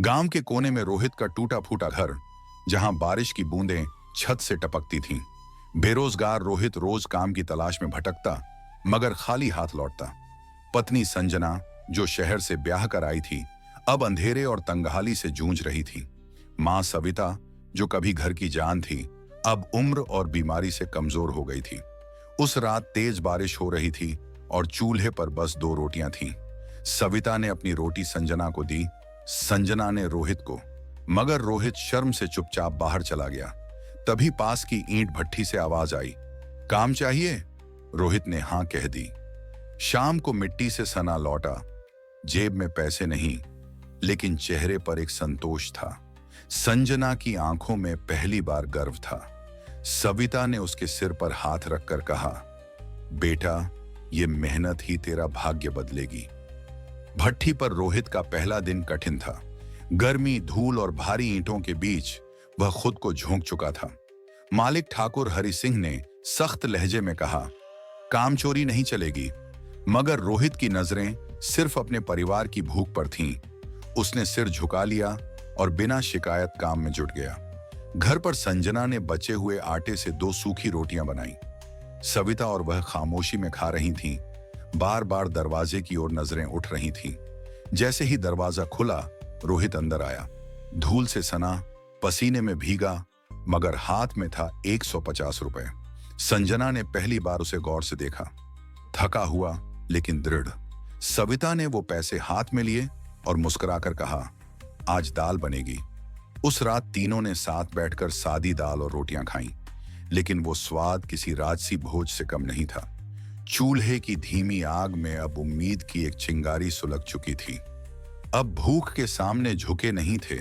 गांव के कोने में रोहित का टूटा फूटा घर, जहां बारिश की बूंदें छत से टपकती थीं। बेरोजगार रोहित रोज काम की तलाश में भटकता, मगर खाली हाथ लौटता। पत्नी संजना, जो शहर से ब्याह कर आई थी, अब अंधेरे और तंगहाली से जूझ रही थी। मां सविता, जो कभी घर की जान थी, अब उम्र और बीमारी से कमजोर हो गई थी। उस रात तेज बारिश हो रही थी और चूल्हे पर बस 2 रोटियां थीं। सविता ने अपनी रोटी संजना को दी, संजना ने रोहित को, मगर रोहित शर्म से चुपचाप बाहर चला गया। तभी पास की ईंट भट्ठी से आवाज आई, काम चाहिए? रोहित ने हां कह दी। शाम को मिट्टी से सना लौटा। जेब में पैसे नहीं, लेकिन चेहरे पर एक संतोष था। संजना की आंखों में पहली बार गर्व था। सविता ने उसके सिर पर हाथ रखकर कहा, बेटा, ये मेहनत ही तेरा भाग्य बदलेगी। भट्ठी पर रोहित का पहला दिन कठिन था। गर्मी, धूल और भारी ईंटों के बीच वह खुद को झोंक चुका था। मालिक ठाकुर हरि सिंह ने सख्त लहजे में कहा, काम चोरी नहीं चलेगी। मगर रोहित की नजरें सिर्फ अपने परिवार की भूख पर थीं। उसने सिर झुका लिया और बिना शिकायत काम में जुट गया। घर पर संजना ने बचे हुए आटे से 2 सूखी रोटियां बनाई। सविता और वह खामोशी में खा रही थीं। बार बार दरवाजे की ओर नजरें उठ रही थीं। जैसे ही दरवाजा खुला, रोहित अंदर आया। धूल से सना, पसीने में भीगा, मगर हाथ में था 150 रुपए। संजना ने पहली बार उसे गौर से देखा। थका हुआ लेकिन दृढ़। सविता ने वो पैसे हाथ में लिए और मुस्कुराकर कहा, आज दाल बनेगी। उस रात तीनों ने साथ बैठकर सादी दाल और रोटियां खाईं, लेकिन वो स्वाद किसी राजसी भोज से कम नहीं था। चूल्हे की धीमी आग में अब उम्मीद की एक चिंगारी सुलग चुकी थी। अब भूख के सामने झुके नहीं थे,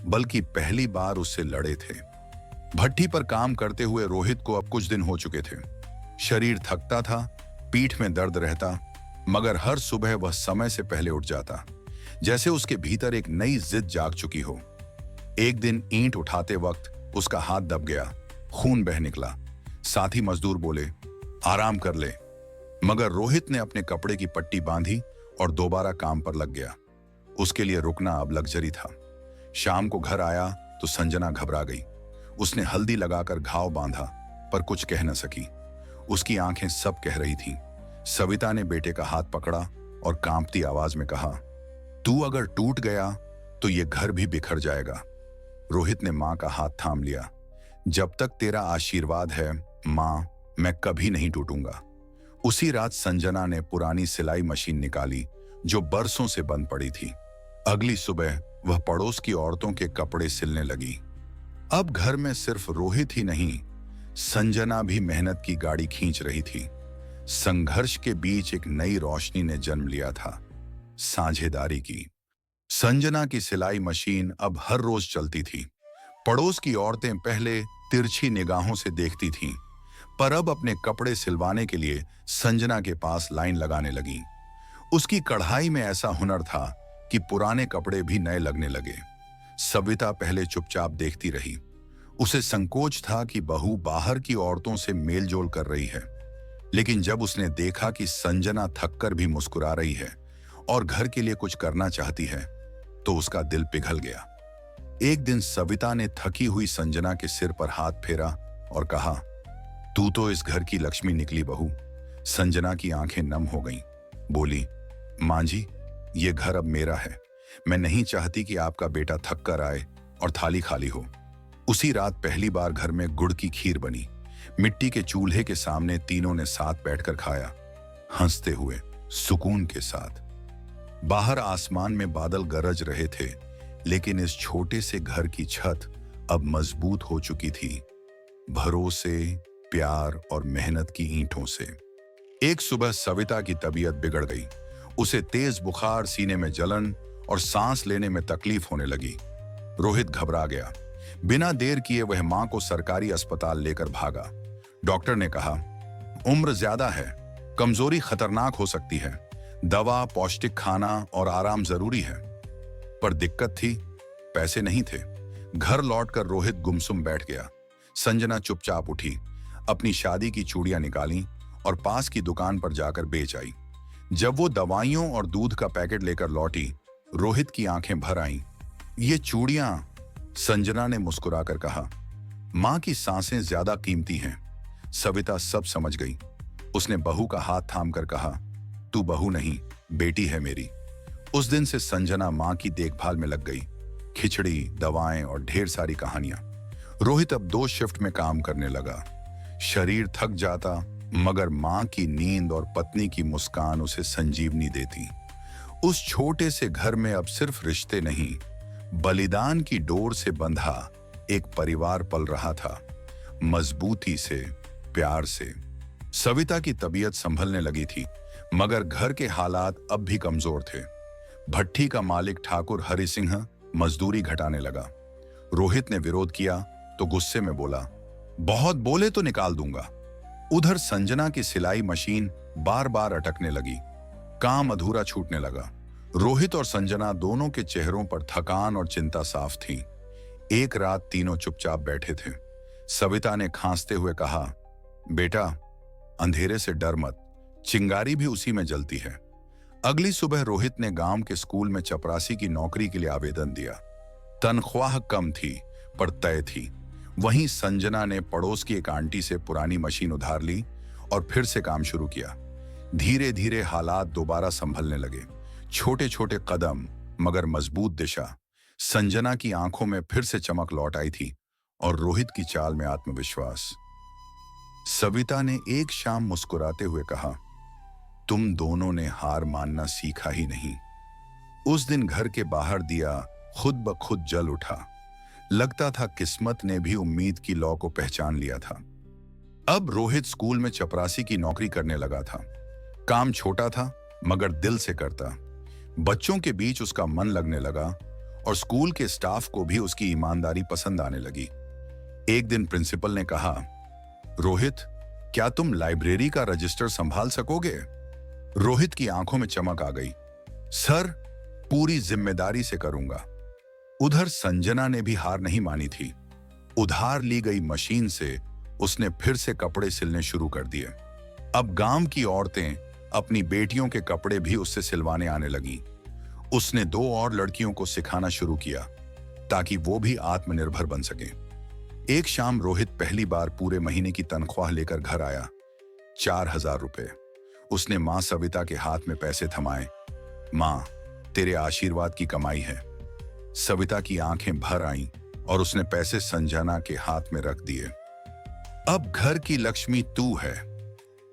बल्कि पहली बार उससे लड़े थे। भट्ठी पर काम करते हुए रोहित को अब कुछ दिन हो चुके थे। शरीर थकता था, पीठ में दर्द रहता, मगर हर सुबह वह समय से पहले उठ जाता, जैसे उसके भीतर एक नई जिद जाग चुकी हो। एक दिन ईंट उठाते वक्त उसका हाथ दब गया, खून बह निकला। साथी मजदूर बोले, आराम कर ले, मगर रोहित ने अपने कपड़े की पट्टी बांधी और दोबारा काम पर लग गया। उसके लिए रुकना अब लग्जरी था। शाम को घर आया तो संजना घबरा गई। उसने हल्दी लगाकर घाव बांधा, पर कुछ कह न सकी। उसकी आंखें सब कह रही थीं। सविता ने बेटे का हाथ पकड़ा और कांपती आवाज में कहा, तू अगर टूट गया तो ये घर भी बिखर जाएगा। रोहित ने मां का हाथ थाम लिया। जब तक तेरा आशीर्वाद है मां, मैं कभी नहीं टूटूंगा। उसी रात संजना ने पुरानी सिलाई मशीन निकाली, जो बरसों से बंद पड़ी थी। अगली सुबह वह पड़ोस की औरतों के कपड़े सिलने लगी। अब घर में सिर्फ रोहित ही नहीं, संजना भी मेहनत की गाड़ी खींच रही थी। संघर्ष के बीच एक नई रोशनी ने जन्म लिया था, साझेदारी की। संजना की सिलाई मशीन अब हर रोज चलती थी। पड़ोस की औरतें पहले तिरछी निगाहों से देखती थीं, पर अब अपने कपड़े सिलवाने के लिए संजना के पास लाइन लगाने लगीं। उसकी कढ़ाई में ऐसा हुनर था कि पुराने कपड़े भी नए लगने लगे। सविता पहले चुपचाप देखती रही। उसे संकोच था कि बहू बाहर की औरतों से मेलजोल कर रही है, लेकिन जब उसने देखा कि संजना थककर भी मुस्कुरा रही है और घर के लिए कुछ करना चाहती है, तो उसका दिल पिघल गया। एक दिन सविता ने थकी हुई संजना के सिर पर हाथ फेरा और कहा, तू तो इस घर की लक्ष्मी निकली बहू। संजना की आंखें नम हो गईं। बोली, मां जी, ये घर अब मेरा है। मैं नहीं चाहती कि आपका बेटा थक कर आए और थाली खाली हो। उसी रात पहली बार घर में गुड़ की खीर बनी। मिट्टी के चूल्हे के सामने तीनों ने साथ बैठकर खाया, हंसते हुए, सुकून के साथ। बाहर आसमान में बादल गरज रहे थे, लेकिन इस छोटे से घर की छत अब मजबूत हो चुकी थी, भरोसे, प्यार और मेहनत की ईंटों से। एक सुबह सविता की तबीयत बिगड़ गई। उसे तेज बुखार, सीने में जलन और सांस लेने में तकलीफ होने लगी। रोहित घबरा गया। बिना देर किए वह मां को सरकारी अस्पताल लेकर भागा। डॉक्टर ने कहा, उम्र ज्यादा है, कमजोरी खतरनाक हो सकती है, दवा, पौष्टिक खाना और आराम जरूरी है। पर दिक्कत थी, पैसे नहीं थे। घर लौटकर रोहित गुमसुम बैठ गया। संजना चुपचाप उठी, अपनी शादी की चूड़ियां निकाली और पास की दुकान पर जाकर बेच आई। जब वो दवाइयों और दूध का पैकेट लेकर लौटी, रोहित की आंखें भर आईं। ये चूड़ियां, संजना ने मुस्कुराकर कहा। मां की सांसें ज्यादा कीमती हैं। सविता सब समझ गई। उसने बहू का हाथ थामकर कहा, तू बहू नहीं, बेटी है मेरी। उस दिन से संजना मां की देखभाल में लग गई। खिचड़ी, दवाएं और ढेर सारी कहानियां। रोहित अब 2 शिफ्ट में काम करने लगा। शरीर थक जाता, मगर मां की नींद और पत्नी की मुस्कान उसे संजीवनी देती। उस छोटे से घर में अब सिर्फ रिश्ते नहीं, बलिदान की डोर से बंधा एक परिवार पल रहा था, मजबूती से, प्यार से। सविता की तबीयत संभलने लगी थी, मगर घर के हालात अब भी कमजोर थे। भट्ठी का मालिक ठाकुर हरि सिंह मजदूरी घटाने लगा। रोहित ने विरोध किया तो गुस्से में बोला, बहुत बोले तो निकाल दूंगा। उधर संजना की सिलाई मशीन बार बार अटकने लगी। काम अधूरा छूटने लगा। रोहित और संजना दोनों के चेहरों पर थकान और चिंता साफ थी। एक रात तीनों चुपचाप बैठे थे। सविता ने खांसते हुए कहा, बेटा, अंधेरे से डर मत, चिंगारी भी उसी में जलती है। अगली सुबह रोहित ने गांव के स्कूल में चपरासी की नौकरी के लिए आवेदन दिया। तनख्वाह कम थी पर तय थी। वहीं संजना ने पड़ोस की एक आंटी से पुरानी मशीन उधार ली और फिर से काम शुरू किया। धीरे धीरे हालात दोबारा संभलने लगे। छोटे छोटे कदम, मगर मजबूत दिशा। संजना की आंखों में फिर से चमक लौट आई थी और रोहित की चाल में आत्मविश्वास। सविता ने एक शाम मुस्कुराते हुए कहा, तुम दोनों ने हार मानना सीखा ही नहीं। उस दिन घर के बाहर दिया खुद ब खुद जल उठा। लगता था किस्मत ने भी उम्मीद की लौ को पहचान लिया था। अब रोहित स्कूल में चपरासी की नौकरी करने लगा था। काम छोटा था, मगर दिल से करता। बच्चों के बीच उसका मन लगने लगा और स्कूल के स्टाफ को भी उसकी ईमानदारी पसंद आने लगी। एक दिन प्रिंसिपल ने कहा, रोहित, क्या तुम लाइब्रेरी का रजिस्टर संभाल सकोगे? रोहित की आंखों में चमक आ गई। सर, पूरी जिम्मेदारी से करूंगा। उधर संजना ने भी हार नहीं मानी थी। उधार ली गई मशीन से उसने फिर से कपड़े सिलने शुरू कर दिए। अब गांव की औरतें अपनी बेटियों के कपड़े भी उससे सिलवाने आने लगी। उसने 2 और लड़कियों को सिखाना शुरू किया ताकि वो भी आत्मनिर्भर बन सके। एक शाम रोहित पहली बार पूरे महीने की तनख्वाह लेकर घर आया। 4000 रुपए। उसने मां सविता के हाथ में पैसे थमाए। मां, तेरे आशीर्वाद की कमाई है। सविता की आंखें भर आईं और उसने पैसे संजना के हाथ में रख दिए। अब घर की लक्ष्मी तू है।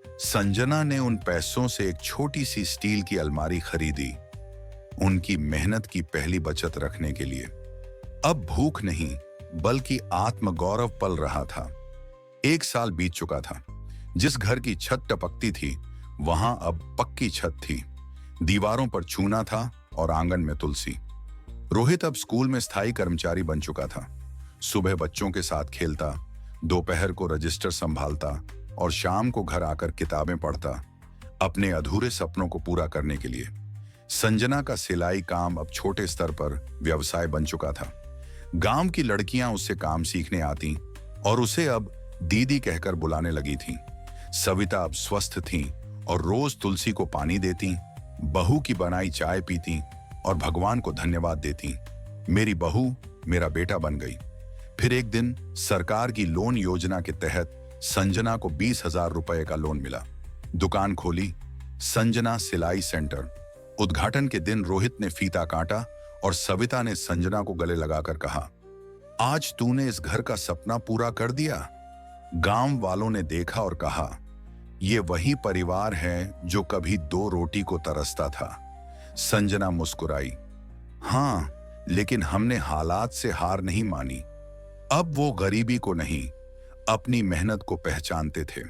संजना ने उन पैसों से एक छोटी सी स्टील की अलमारी खरीदी, उनकी मेहनत की पहली बचत रखने के लिए। अब भूख नहीं, बल्कि आत्मगौरव पल रहा था। 1 साल बीत चुका था। जिस घर की छत टपकती थी, वहां अब पक्की छत थी। दीवारों पर चूना था और आंगन में तुलसी। रोहित अब स्कूल में स्थायी कर्मचारी बन चुका था। सुबह बच्चों के साथ खेलता, दोपहर को रजिस्टर संभालता और शाम को घर आकर किताबें पढ़ता, अपने अधूरे सपनों को पूरा करने के लिए। संजना का सिलाई काम अब छोटे स्तर पर व्यवसाय बन चुका था। गांव की लड़कियां उससे काम सीखने आती और उसे अब दीदी कहकर बुलाने लगी थीं। सविता अब स्वस्थ थी और रोज तुलसी को पानी देती, बहू की बनाई चाय पीती और भगवान को धन्यवाद देती। मेरी बहू मेरा बेटा बन गई। फिर एक दिन सरकार की लोन योजना के तहत संजना को 20,000 रुपए का लोन मिला। दुकान खोली, संजना सिलाई सेंटर। उद्घाटन के दिन रोहित ने फीता काटा और सविता ने संजना को गले लगाकर कहा, आज तूने इस घर का सपना पूरा कर दिया। गांव वालों ने देखा और कहा, ये वही परिवार है जो कभी 2 रोटी को तरसता था। संजना मुस्कुराई, हाँ, लेकिन हमने हालात से हार नहीं मानी। अब वो गरीबी को नहीं, अपनी मेहनत को पहचानते थे।